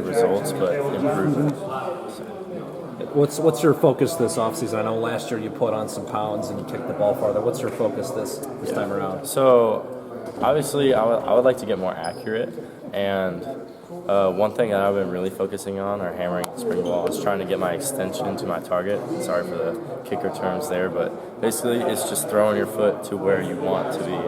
results, but improvement. What's your focus this offseason? I know last year you put on some pounds and you kicked the ball farther. What's your focus this time around? So obviously I would like to get more accurate, and one thing that I've been really focusing on are hammering the spring ball. Is trying to get my extension to my target. Sorry for the kicker terms there, but basically it's just throwing your foot to where you want to be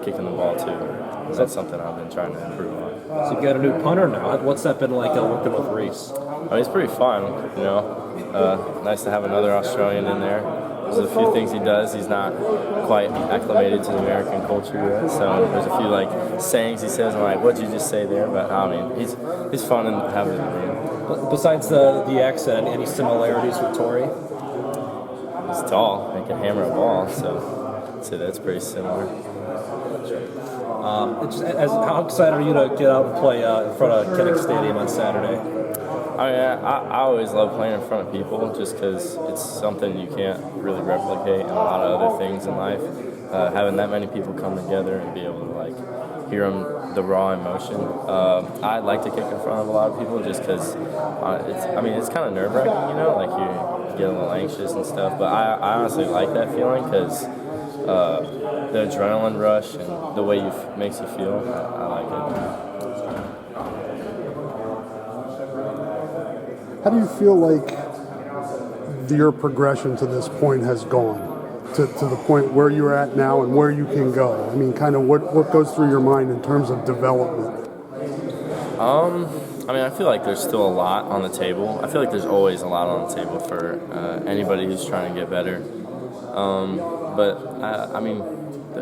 kicking the ball to. That's something I've been trying to improve on. So you got a new punter now. What's that been like working with Rhys? I mean, it's pretty fun, you know. Nice to have another Australian in there. There's a few things he does. He's not quite acclimated to the American culture yet, so there's a few like sayings he says. I'm like, what'd you just say there? But I mean, he's fun and having a game. Besides the accent, any similarities with Torrey? He's tall. He can hammer a ball, so I'd say that's pretty similar. How excited are you to get out and play in front of Kinnick Stadium on Saturday? I mean, I always love playing in front of people just because it's something you can't really replicate in a lot of other things in life. Having that many people come together and be able to like hear the raw emotion. I like to kick in front of a lot of people just because it's kind of nerve-wracking, you know, like you get a little anxious and stuff. But I honestly like that feeling because the adrenaline rush and the way makes you feel, I like it. How do you feel like your progression to this point has gone, to the point where you're at now and where you can go? I mean, kind of what goes through your mind in terms of development? I mean, I feel like there's still a lot on the table. I feel like there's always a lot on the table for anybody who's trying to get better. But I mean,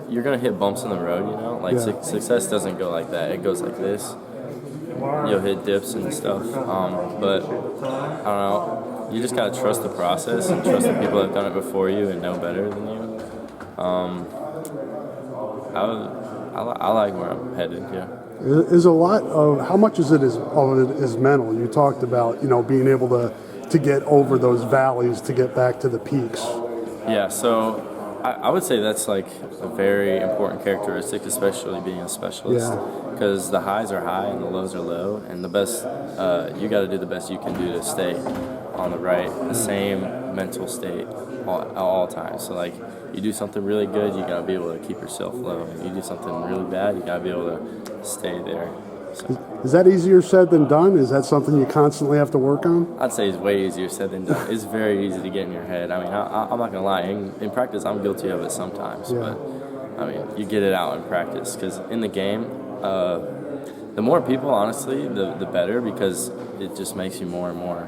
you're gonna hit bumps in the road, you know. Like success doesn't go like that; it goes like this. You'll hit dips and stuff, but I don't know. You just gotta trust the process and trust the people that have done it before you and know better than you. I like where I'm headed. Yeah. Is a lot of how much is mental? You talked about being able to get over those valleys to get back to the peaks. Yeah. So. I would say that's like a very important characteristic, especially being a specialist, because the highs are high and the lows are low, and the best you got to do the best you can do to stay on the same mental state at all times. So like you do something really good, you got to be able to keep yourself low. And you do something really bad, you got to be able to stay there. So. Is that easier said than done? Is that something you constantly have to work on? I'd say it's way easier said than done. It's very easy to get in your head. I mean, I'm not going to lie. In practice, I'm guilty of it sometimes. But, I mean, you get it out in practice. Because in the game, the more people, honestly, the better. Because it just makes you more and more,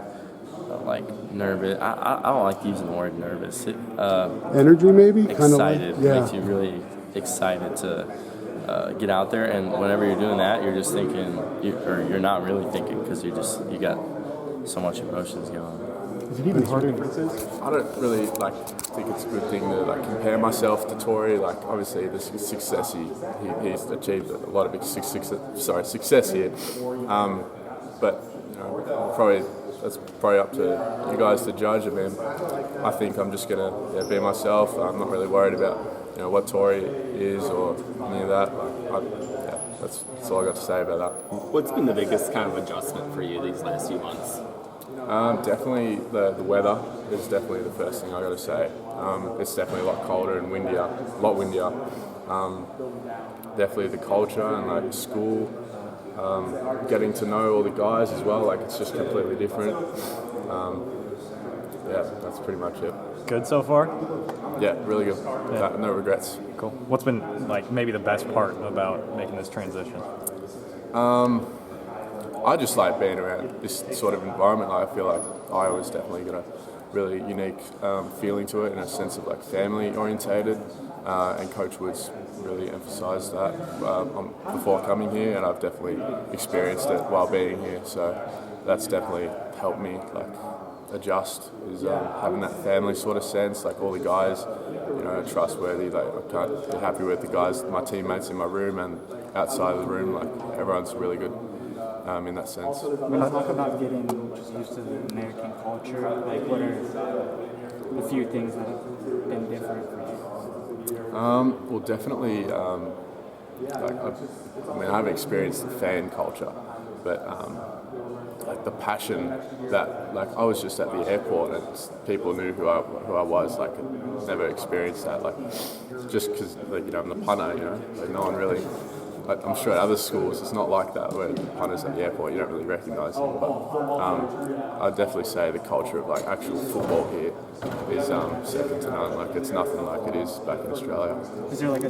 nervous. I don't like using the word nervous. Energy, maybe? Excited. It makes you really excited to... get out there, and whenever you're doing that, you're just thinking, you're not really thinking because you got so much emotions going. Is it even harder? I don't really think it's a good thing to compare myself to Torrey. Obviously the success he's achieved a lot of big success here. But that's probably up to you guys to judge. I mean, I think I'm just gonna be myself. I'm not really worried about what Torrey is or any of that. That's all I got to say about that. What's been the biggest kind of adjustment for you these last few months? Definitely the weather is definitely the first thing I got to say. It's definitely a lot colder and windier, a lot windier. Definitely the culture and school, getting to know all the guys as well. It's just completely different. That's pretty much it. Good so far? Yeah, really good. Yeah. No regrets. Cool. What's been maybe the best part about making this transition? I just like being around this sort of environment. I feel like Iowa's definitely got a really unique feeling to it in a sense of family orientated, and Coach Woods really emphasised that before coming here, and I've definitely experienced it while being here. So that's definitely helped me adjust, is having that family sort of sense. All the guys, are trustworthy. I'm happy with the guys, my teammates in my room and outside of the room. Everyone's really good in that sense. When you talk about getting just used to the American culture, what are the few things that have been different for you? Well, definitely. I haven't experienced the fan culture, but the passion that like I was just at the airport and people knew who I was, like never experienced that, like just because like, I'm the punter, like no one really. Like, I'm sure at other schools it's not like that where the punters at the airport you don't really recognise them, but I'd definitely say the culture of like actual football here is second to none. Like it's nothing like it is back in Australia. Is there like a